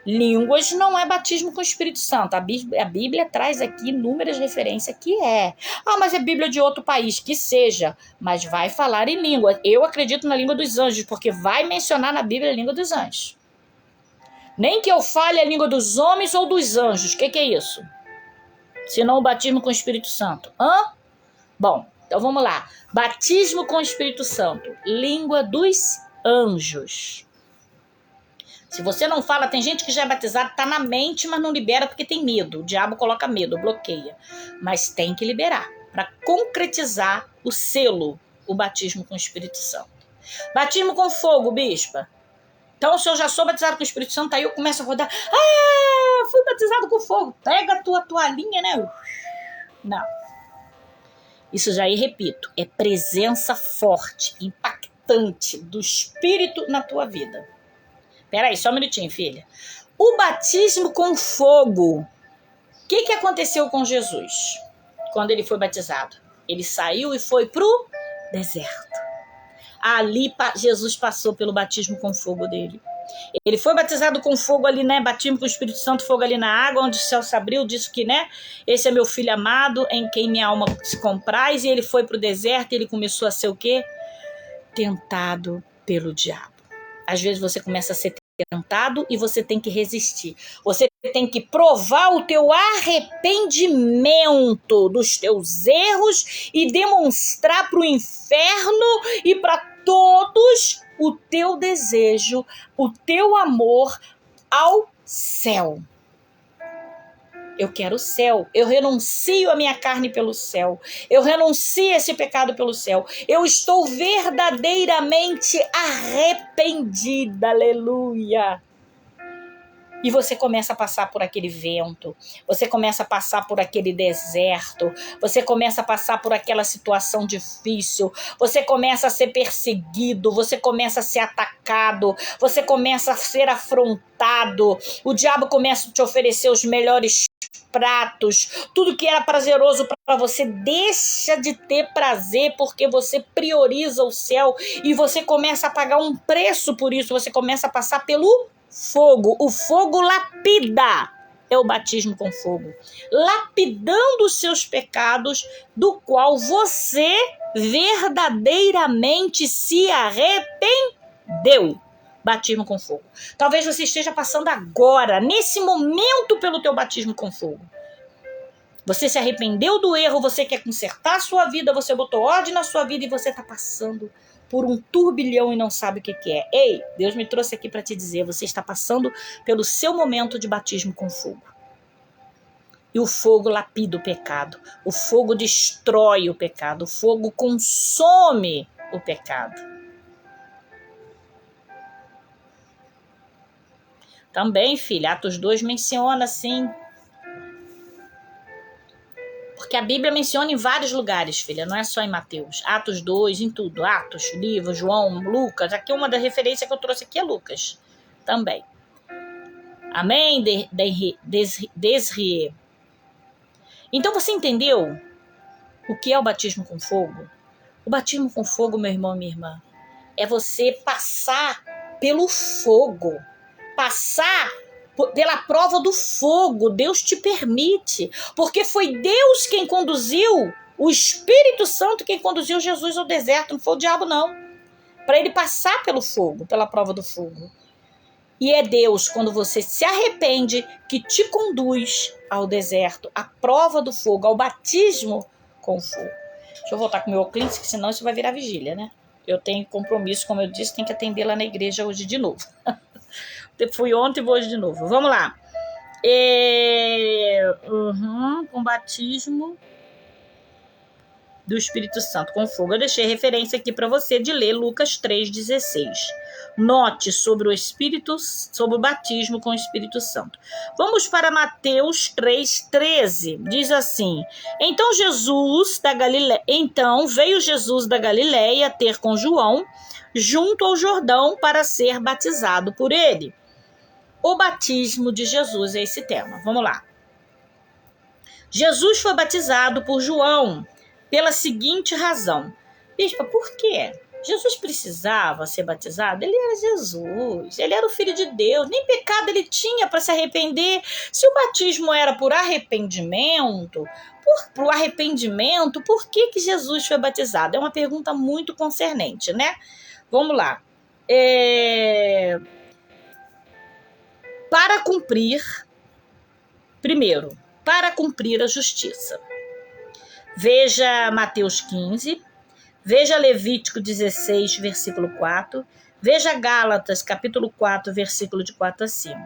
línguas não é batismo com o Espírito Santo. A Bíblia traz aqui inúmeras referências que é. Mas é Bíblia de outro país, que seja. Mas vai falar em língua. Eu acredito na língua dos anjos, porque vai mencionar na Bíblia a língua dos anjos. Nem que eu fale a língua dos homens ou dos anjos. O que é isso? Senão o batismo com o Espírito Santo. Bom, então vamos lá. Batismo com o Espírito Santo. Língua dos anjos. Se você não fala, tem gente que já é batizado, está na mente, mas não libera porque tem medo. O diabo coloca medo, bloqueia. Mas tem que liberar para concretizar o selo, o batismo com o Espírito Santo. Batismo com fogo, bispa. Então, se eu já sou batizado com o Espírito Santo, aí eu começo a rodar. Fui batizado com fogo. Pega a tua toalhinha, né? Não. Isso já, repito, é presença forte, impactante importante do Espírito na tua vida. Peraí, só um minutinho, filha. O batismo com fogo. O que aconteceu com Jesus quando ele foi batizado? Ele saiu e foi para o deserto. Ali Jesus passou pelo batismo com fogo dele. Ele foi batizado com fogo ali, né? Batismo com o Espírito Santo, fogo ali na água, onde o céu se abriu, disse que, né? Esse é meu filho amado, em quem minha alma se compraz. E ele foi para o deserto e ele começou a ser o quê? Tentado pelo diabo. Às vezes você começa a ser tentado e você tem que resistir. Você tem que provar o teu arrependimento dos teus erros e demonstrar para o inferno e para todos o teu desejo, o teu amor ao céu. Eu quero o céu. Eu renuncio a minha carne pelo céu. Eu renuncio esse pecado pelo céu. Eu estou verdadeiramente arrependida. Aleluia. E você começa a passar por aquele vento, você começa a passar por aquele deserto, você começa a passar por aquela situação difícil, você começa a ser perseguido, você começa a ser atacado, você começa a ser afrontado, o diabo começa a te oferecer os melhores pratos, tudo que era prazeroso para você deixa de ter prazer porque você prioriza o céu e você começa a pagar um preço por isso, você começa a passar pelo fogo. O fogo lapida, é o batismo com fogo, lapidando os seus pecados, do qual você verdadeiramente se arrependeu. Batismo com fogo. Talvez você esteja passando agora, nesse momento, pelo teu batismo com fogo. Você se arrependeu do erro, você quer consertar a sua vida, você botou ordem na sua vida e você está passando por um turbilhão e não sabe o que é. Ei, Deus me trouxe aqui para te dizer, você está passando pelo seu momento de batismo com fogo. E o fogo lapida o pecado, o fogo destrói o pecado, o fogo consome o pecado. Também, filha, Atos 2 menciona assim. Porque a Bíblia menciona em vários lugares, filha, não é só em Mateus. Atos 2, em tudo. Atos, livro, João, Lucas. Aqui uma da referência que eu trouxe aqui é Lucas também. Amém? Desrie. Então você entendeu o que é o batismo com fogo? O batismo com fogo, meu irmão e minha irmã, é você passar pelo fogo. Passar pela prova do fogo. Deus te permite, porque foi Deus quem conduziu, o Espírito Santo quem conduziu Jesus ao deserto, não foi o diabo não, para ele passar pelo fogo, pela prova do fogo. E é Deus, quando você se arrepende, que te conduz ao deserto, à prova do fogo, ao batismo com fogo. Deixa eu voltar com o meu óculos, que senão isso vai virar vigília, né? Eu tenho compromisso, como eu disse, tenho que atender lá na igreja hoje de novo. Fui ontem e vou hoje de novo. Vamos lá. Com batismo do Espírito Santo com fogo. Eu deixei referência aqui para você de ler Lucas 3,16. Note sobre o Espírito, sobre o batismo com o Espírito Santo. Vamos para Mateus 3,13. Diz assim: Então veio Jesus da Galileia ter com João junto ao Jordão para ser batizado por ele. O batismo de Jesus é esse tema. Vamos lá. Jesus foi batizado por João pela seguinte razão. Bispa, por quê? Jesus precisava ser batizado? Ele era Jesus, ele era o Filho de Deus, nem pecado ele tinha para se arrepender. Se o batismo era por arrependimento, por que Jesus foi batizado? É uma pergunta muito concernente, né? Vamos lá. Para cumprir a justiça. Veja Mateus 15, veja Levítico 16, versículo 4, veja Gálatas, capítulo 4, versículo de 4 a 5.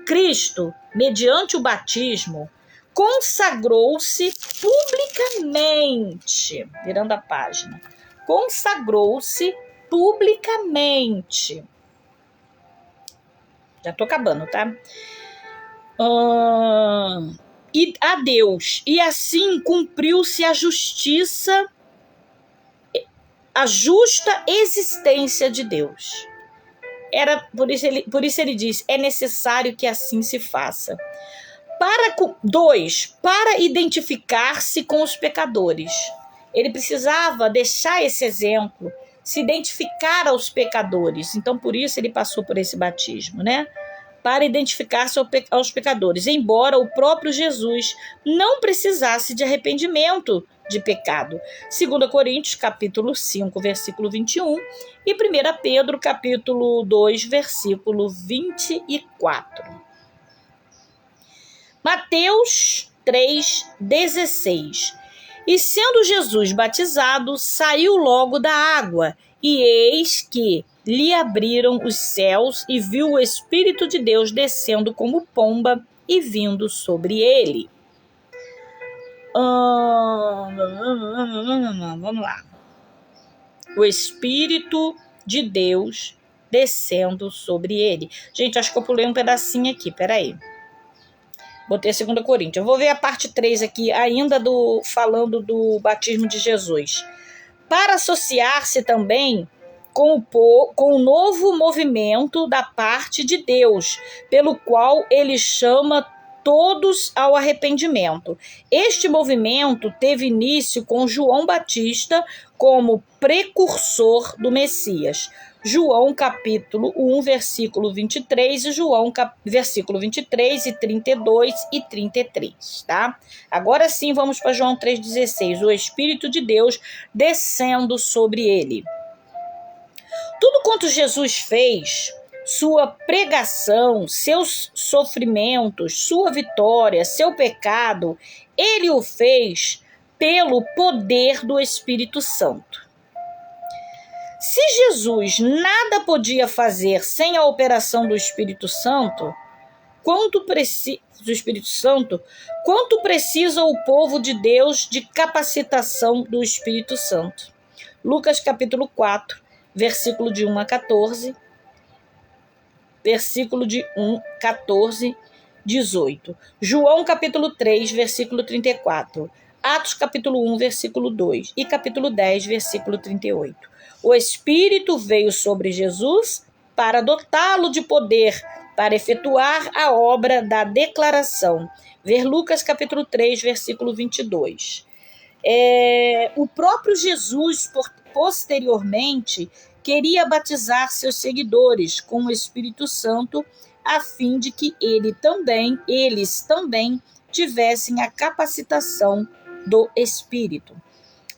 Cristo, mediante o batismo, consagrou-se publicamente, virando a página, consagrou-se publicamente. Já estou acabando, tá? E a Deus. E assim cumpriu-se a justiça a justa existência de Deus. Por isso ele diz, é necessário que assim se faça. Para identificar-se com os pecadores. Ele precisava deixar esse exemplo, se identificar aos pecadores. Então, por isso ele passou por esse batismo, né? Para identificar-se aos pecadores, embora o próprio Jesus não precisasse de arrependimento de pecado. 2 Coríntios, capítulo 5, versículo 21, e 1 Pedro, capítulo 2, versículo 24. Mateus 3,16. E sendo Jesus batizado, saiu logo da água, e eis que lhe abriram os céus, e viu o Espírito de Deus descendo como pomba e vindo sobre ele. Vamos lá. O Espírito de Deus descendo sobre ele. Gente, acho que eu pulei um pedacinho aqui, peraí. Botei a 2 Coríntios. Eu vou ver a parte 3 aqui, ainda falando do batismo de Jesus. Para associar-se também com o novo movimento da parte de Deus, pelo qual ele chama todos ao arrependimento. Este movimento teve início com João Batista como precursor do Messias. João capítulo 1, versículo 23 e João versículo 23 e 32 e 33, tá? Agora sim, vamos para João 3,16, o Espírito de Deus descendo sobre ele. Tudo quanto Jesus fez, sua pregação, seus sofrimentos, sua vitória, seu pecado, ele o fez pelo poder do Espírito Santo. Se Jesus nada podia fazer sem a operação do Espírito Santo, quanto precisa o povo de Deus de capacitação do Espírito Santo? Lucas capítulo 4, versículo de 1 a 14, versículo de 1, 14, 18. João capítulo 3, versículo 34. Atos capítulo 1, versículo 2 e capítulo 10, versículo 38. O Espírito veio sobre Jesus para dotá-lo de poder, para efetuar a obra da declaração. Ver Lucas capítulo 3, versículo 22. O próprio Jesus, posteriormente, queria batizar seus seguidores com o Espírito Santo, a fim de que eles também tivessem a capacitação do Espírito.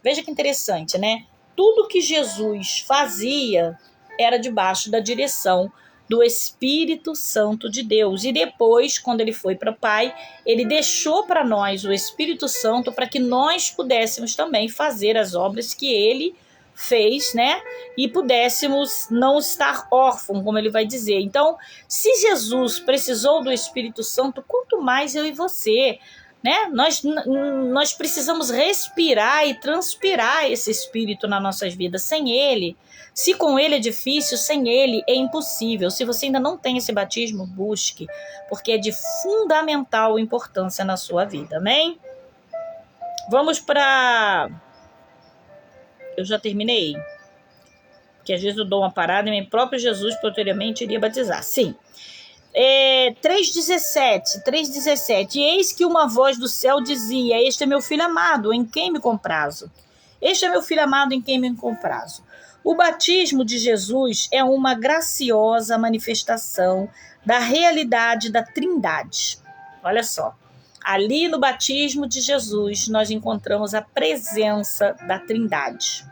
Veja que interessante, né? Tudo que Jesus fazia era debaixo da direção do Espírito Santo de Deus. E depois, quando ele foi para o Pai, ele deixou para nós o Espírito Santo para que nós pudéssemos também fazer as obras que ele fez, né? E pudéssemos não estar órfãos, como ele vai dizer. Então, se Jesus precisou do Espírito Santo, quanto mais eu e você, né? Nós precisamos respirar e transpirar esse Espírito nas nossas vidas. Sem ele, se com ele é difícil, sem ele é impossível. Se você ainda não tem esse batismo, busque, porque é de fundamental importância na sua vida, amém? Vamos para... Eu já terminei? Porque às vezes eu dou uma parada e o próprio Jesus posteriormente iria batizar. Sim. 3,17. E eis que uma voz do céu dizia: este é meu filho amado, em quem me comprazo. Este é meu filho amado, em quem me comprazo. O batismo de Jesus é uma graciosa manifestação da realidade da Trindade. Olha só. Ali no batismo de Jesus, nós encontramos a presença da Trindade.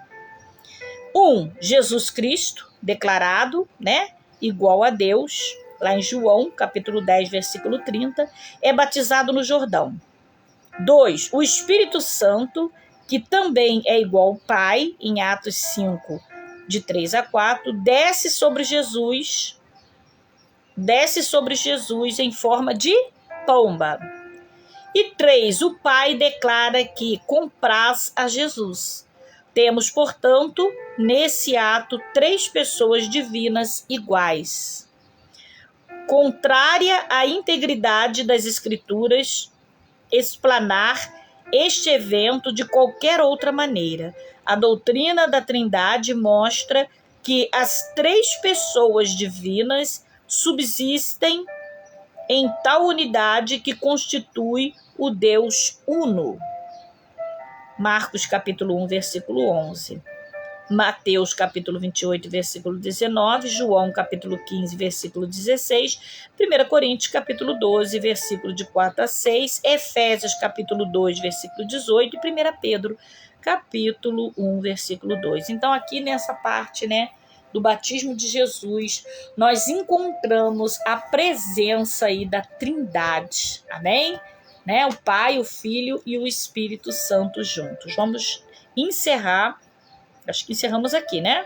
Jesus Cristo, declarado, né, igual a Deus, lá em João, capítulo 10, versículo 30, é batizado no Jordão. 2, o Espírito Santo, que também é igual ao Pai, em Atos 5, de 3 a 4, desce sobre Jesus em forma de pomba. E 3, o Pai declara que compraz a Jesus. Temos, portanto, nesse ato, 3 pessoas divinas iguais. Contrária à integridade das Escrituras, explanar este evento de qualquer outra maneira. A doutrina da Trindade mostra que as 3 pessoas divinas subsistem em tal unidade que constitui o Deus Uno. Marcos capítulo 1, versículo 11. Mateus capítulo 28, versículo 19, João capítulo 15, versículo 16, 1 Coríntios capítulo 12, versículo de 4 a 6, Efésios capítulo 2, versículo 18 e 1 Pedro capítulo 1, versículo 2. Então aqui nessa parte, né, do batismo de Jesus, nós encontramos a presença aí da Trindade, amém? Né? O Pai, o Filho e o Espírito Santo juntos. Vamos encerrar. Acho que encerramos aqui, né?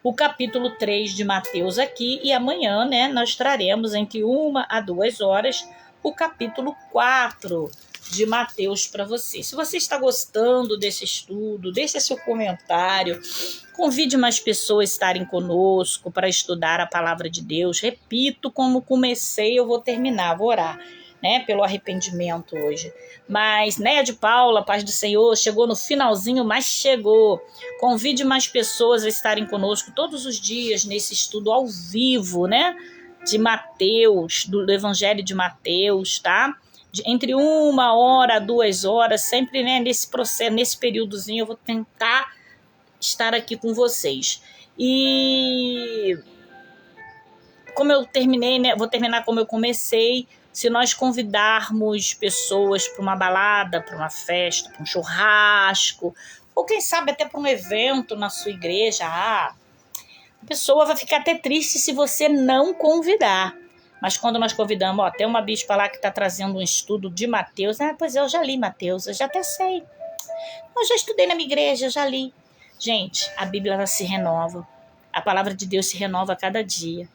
O capítulo 3 de Mateus aqui, e amanhã, né, nós traremos entre 1 a 2 horas o capítulo 4 de Mateus para você. Se você está gostando desse estudo, deixe seu comentário, convide mais pessoas a estarem conosco para estudar a palavra de Deus. Repito, como comecei, eu vou terminar, vou orar, né, pelo arrependimento hoje. Mas, Néia de Paula, paz do Senhor, chegou no finalzinho, mas chegou. Convide mais pessoas a estarem conosco todos os dias nesse estudo ao vivo, né, de Mateus, do Evangelho de Mateus, tá? Entre 1 hora a 2 horas, sempre, né, nesse processo, nesse períodozinho, eu vou tentar estar aqui com vocês. E como eu terminei, né, vou terminar como eu comecei. Se nós convidarmos pessoas para uma balada, para uma festa, para um churrasco, ou quem sabe até para um evento na sua igreja, a pessoa vai ficar até triste se você não convidar. Mas quando nós convidamos, tem uma bispa lá que está trazendo um estudo de Mateus. Pois eu já li Mateus, eu já até sei. Eu já estudei na minha igreja, eu já li. Gente, a Bíblia ela se renova. A palavra de Deus se renova a cada dia.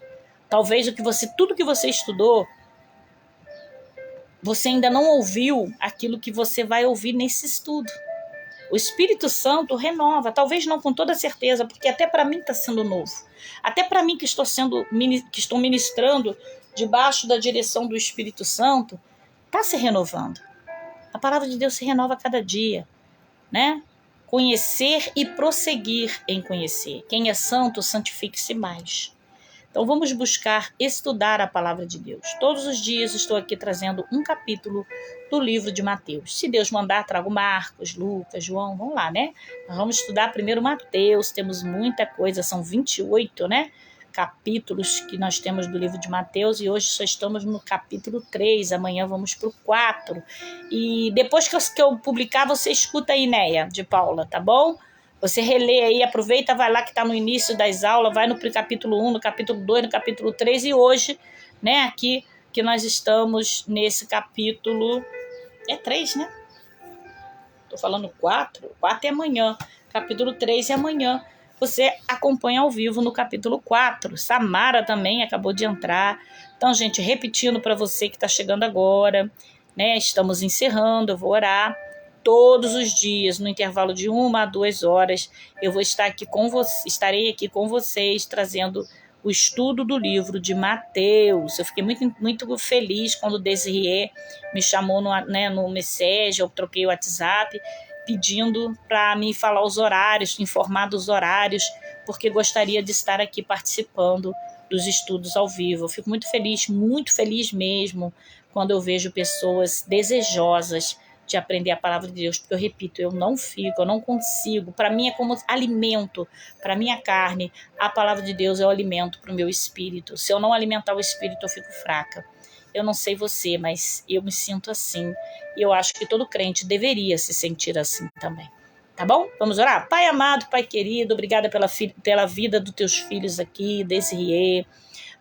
Talvez tudo que você estudou, você ainda não ouviu aquilo que você vai ouvir nesse estudo. O Espírito Santo renova, talvez não com toda certeza, porque até para mim está sendo novo. Até para mim que estou ministrando debaixo da direção do Espírito Santo, está se renovando. A palavra de Deus se renova a cada dia, né? Conhecer e prosseguir em conhecer. Quem é santo, santifique-se mais. Então vamos buscar estudar a palavra de Deus. Todos os dias estou aqui trazendo um capítulo do livro de Mateus. Se Deus mandar, trago Marcos, Lucas, João, vamos lá, né? Nós vamos estudar primeiro Mateus, temos muita coisa, são 28, né? Capítulos que nós temos do livro de Mateus e hoje só estamos no capítulo 3, amanhã vamos para o 4. E depois que eu publicar, você escuta aí, Néia de Paula, tá bom? Você relê aí, aproveita, vai lá que está no início das aulas, vai no capítulo 1, no capítulo 2, no capítulo 3 e hoje, né, aqui que nós estamos nesse capítulo, 3, né? Estou falando 4 é amanhã, capítulo 3 é amanhã. Você acompanha ao vivo no capítulo 4. Samara também acabou de entrar. Então, gente, repetindo para você que está chegando agora, né, estamos encerrando, eu vou orar. Todos os dias, no intervalo de 1 a 2 horas, eu vou estar aqui estarei aqui com vocês, trazendo o estudo do livro de Mateus. Eu fiquei muito, muito feliz quando o Desirê me chamou no Message, eu troquei o WhatsApp, pedindo para me falar os horários, informar dos horários, porque gostaria de estar aqui participando dos estudos ao vivo. Eu fico muito feliz mesmo, quando eu vejo pessoas desejosas de aprender a palavra de Deus, porque eu repito, eu não consigo, para mim é como alimento, para minha carne, a palavra de Deus é o alimento para o meu espírito. Se eu não alimentar o espírito, eu fico fraca. Eu não sei você, mas eu me sinto assim, e eu acho que todo crente deveria se sentir assim também. Tá bom? Vamos orar? Pai amado, Pai querido, obrigada pela vida dos teus filhos aqui, Desirê,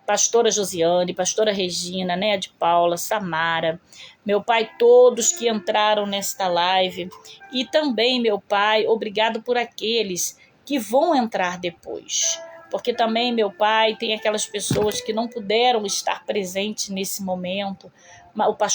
pastora Josiane, pastora Regina, Néia de Paula, Samara, meu Pai, todos que entraram nesta live, e também, meu Pai, obrigado por aqueles que vão entrar depois, porque também, meu Pai, tem aquelas pessoas que não puderam estar presentes nesse momento,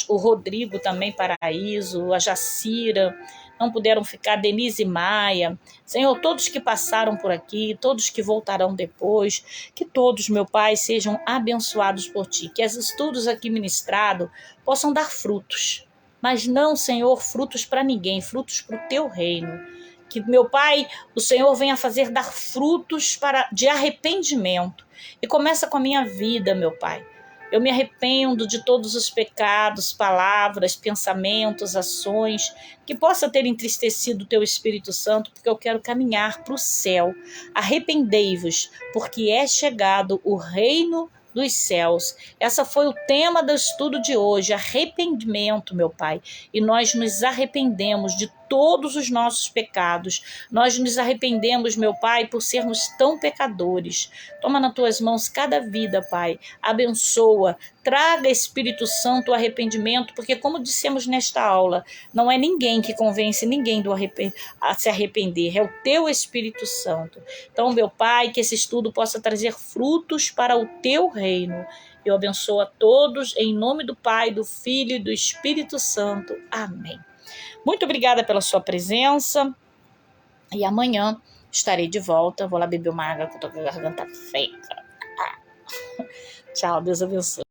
o Rodrigo também, Paraíso, a Jacira, não puderam ficar, Denise Maia, Senhor, todos que passaram por aqui, todos que voltarão depois, que todos, meu Pai, sejam abençoados por Ti, que os estudos aqui ministrados possam dar frutos, mas não, Senhor, frutos para ninguém, frutos para o Teu reino. Que, meu Pai, o Senhor venha fazer dar frutos de arrependimento. E começa com a minha vida, meu Pai. Eu me arrependo de todos os pecados, palavras, pensamentos, ações, que possa ter entristecido o Teu Espírito Santo, porque eu quero caminhar para o céu. Arrependei-vos, porque é chegado o reino dos céus. Essa foi o tema do estudo de hoje, arrependimento, meu Pai. E nós nos arrependemos de todos os nossos pecados. Nós nos arrependemos, meu Pai, por sermos tão pecadores. Toma nas tuas mãos cada vida, Pai. Abençoa. Traga, Espírito Santo, o arrependimento, porque como dissemos nesta aula, não é ninguém que convence ninguém a se arrepender, é o Teu Espírito Santo. Então, meu Pai, que esse estudo possa trazer frutos para o Teu reino. Eu abençoo a todos, em nome do Pai, do Filho e do Espírito Santo. Amém. Muito obrigada pela sua presença. E amanhã estarei de volta. Vou lá beber uma água que eu tô com a garganta seca. Tchau, Deus abençoe.